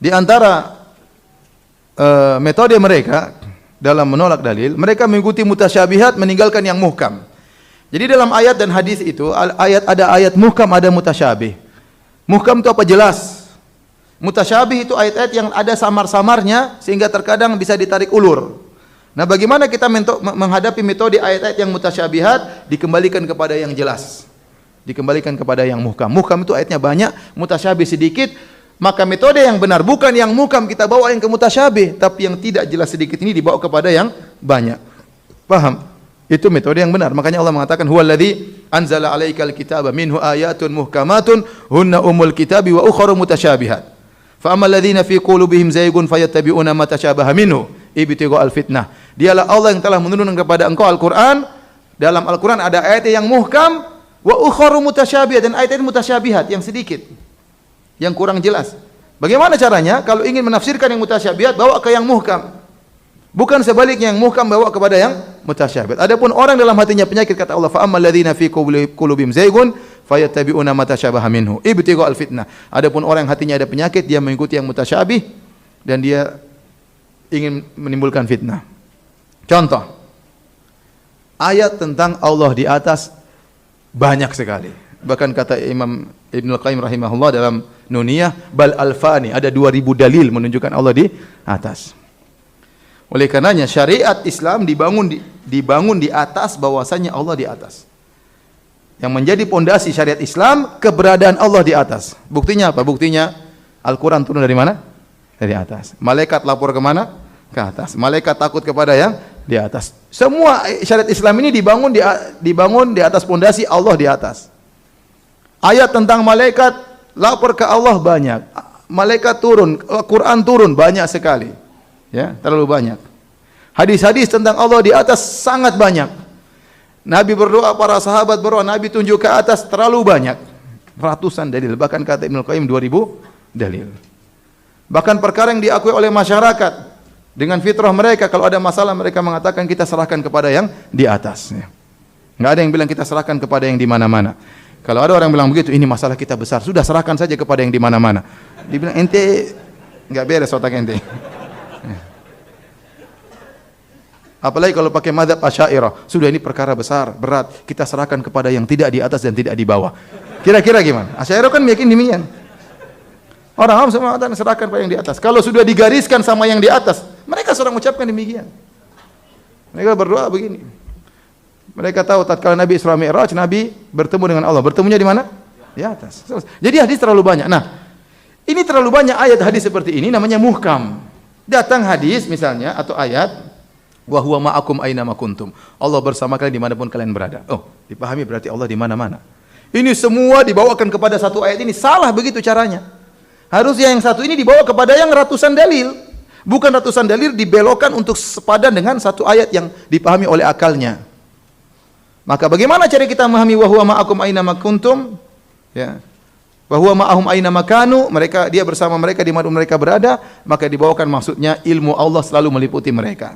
Di antara metode mereka dalam menolak dalil, mereka mengikuti mutasyabihat, meninggalkan yang muhkam. Jadi dalam ayat dan hadis itu, ada ayat muhkam, ada mutasyabih. Muhkam itu apa? Jelas. Mutasyabih itu ayat-ayat yang ada samar-samarnya sehingga terkadang bisa ditarik ulur. Nah, bagaimana kita menghadapi metode ayat-ayat yang mutasyabihat? Dikembalikan kepada yang jelas. Dikembalikan kepada yang muhkam. Muhkam itu ayatnya banyak, mutasyabih sedikit. Maka metode yang benar bukan yang muhkam kita bawa yang ke mutasyabih, tapi yang tidak jelas sedikit ini dibawa kepada yang banyak. Paham? Itu metode yang benar. Makanya Allah mengatakan huwallazi anzala 'alaikal kitaba minhu ayatun muhkamatun hunna ummul kitabi wa ukharu mutasyabihat. Fa ammal ladzina fi qulubihim zaygun fayattabi'una ma tashabaha minhu ibtigha'al fitnah. Dialah Allah yang telah menurunkan kepada engkau Al-Qur'an. Dalam Al-Qur'an ada ayat yang muhkam wa ukharu mutasyabihat, dan ayat mutasyabihat yang sedikit, yang kurang jelas. Bagaimana caranya? Kalau ingin menafsirkan yang mutasyabihat, bawa ke yang muhkam. Bukan sebaliknya, yang muhkam bawa kepada yang mutasyabihat. Adapun orang dalam hatinya penyakit, kata Allah, fa ammal ladzina fi qulubihim zaygun fayattabi'una ma tashabaha minhu ibtigha'al fitnah. Adapun orang yang hatinya ada penyakit, dia mengikuti yang mutasyabih dan dia ingin menimbulkan fitnah. Contoh, ayat tentang Allah di atas banyak sekali. Bahkan kata Imam Ibnul Qayyim rahimahullah dalam Nuniyah, bal alfani, ada 2000 dalil menunjukkan Allah di atas. Oleh karenanya syariat Islam dibangun di atas bahwasanya Allah di atas. Yang menjadi pondasi syariat Islam keberadaan Allah di atas. Buktinya apa? Buktinya Al-Qur'an turun dari mana? Dari atas. Malaikat lapor ke mana? Ke atas. Malaikat takut kepada yang di atas. Semua syariat Islam ini dibangun di atas pondasi Allah di atas. Ayat tentang malaikat lapor ke Allah banyak. Malaikat turun, Al-Qur'an turun banyak sekali. Ya, terlalu banyak. Hadis-hadis tentang Allah di atas sangat banyak. Nabi berdoa, para sahabat berdoa, Nabi tunjuk ke atas, terlalu banyak. Ratusan dalil, bahkan kata Ibnu Qayyim 2000 dalil. Bahkan perkara yang diakui oleh masyarakat dengan fitrah mereka, kalau ada masalah mereka mengatakan kita serahkan kepada yang di atas. Enggak ada yang bilang kita serahkan kepada yang di mana-mana. Kalau ada orang bilang begitu, ini masalah kita besar, sudah serahkan saja kepada yang di mana-mana. Dibilang ente enggak beres otak ente. Apalagi kalau pakai mazhab Asy'ariyah, sudah ini perkara besar, berat, kita serahkan kepada yang tidak di atas dan tidak di bawah. Kira-kira gimana? Asy'ariyah kan yakin demikian. Orang awam semua mengatakan serahkan pada yang di atas. Kalau sudah digariskan sama yang di atas, mereka sudah mengucapkan demikian. Mereka berdoa begini. Mereka tahu tatkala Nabi Isra Mi'raj, Nabi bertemu dengan Allah. Bertemunya di mana? Di atas. Jadi hadis terlalu banyak. Nah, ini terlalu banyak ayat hadis seperti ini namanya muhkam. Datang hadis misalnya atau ayat wa huwa ma'akum aina ma kuntum. Allah bersama kalian dimanapun kalian berada. Oh, dipahami berarti Allah di mana-mana. Ini semua dibawakan kepada satu ayat ini, salah begitu caranya. Harusnya yang satu ini dibawa kepada yang ratusan dalil. Bukan ratusan dalil dibelokkan untuk sepadan dengan satu ayat yang dipahami oleh akalnya. Maka bagaimana cara kita memahami wa huwa ma'akum aina ma kuntum? Ya. Wa huwa ma'ahum aina ma kanu, dia bersama mereka di mana mereka berada, maka dibawakan maksudnya ilmu Allah selalu meliputi mereka.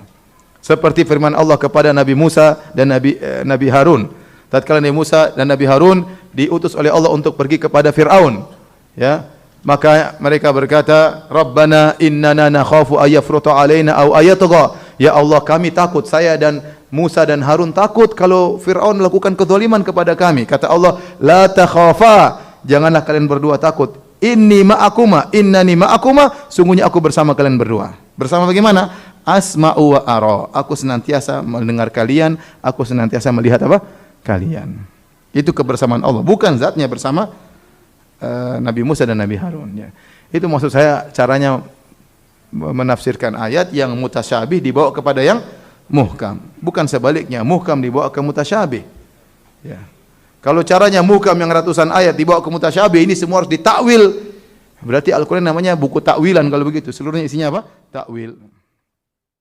Seperti firman Allah kepada Nabi Musa dan Nabi Harun. Tatkala Nabi Musa dan Nabi Harun diutus oleh Allah untuk pergi kepada Fir'aun, ya, maka mereka berkata, Rabbana innana nakhafu ayyafruta alaina aw ayatgha. Ya Allah, kami takut, saya dan Musa dan Harun takut kalau Fir'aun melakukan kezaliman kepada kami. Kata Allah, la takhafa, janganlah kalian berdua takut. Innani ma'akuma, sungguhnya aku bersama kalian berdua. Bersama bagaimana? Asma'u wa ara. Aku senantiasa mendengar kalian, aku senantiasa melihat apa? Kalian. Itu kebersamaan Allah, bukan zatnya bersama Nabi Musa dan Nabi Harun, ya. Itu maksud saya caranya menafsirkan ayat yang mutasyabih dibawa kepada yang muhkam, bukan sebaliknya, muhkam dibawa ke mutasyabih. Ya. Kalau caranya muhkam yang ratusan ayat dibawa ke mutasyabih, ini semua harus ditakwil. Berarti Al-Qur'an namanya buku takwilan kalau begitu. Seluruhnya isinya apa? Takwil.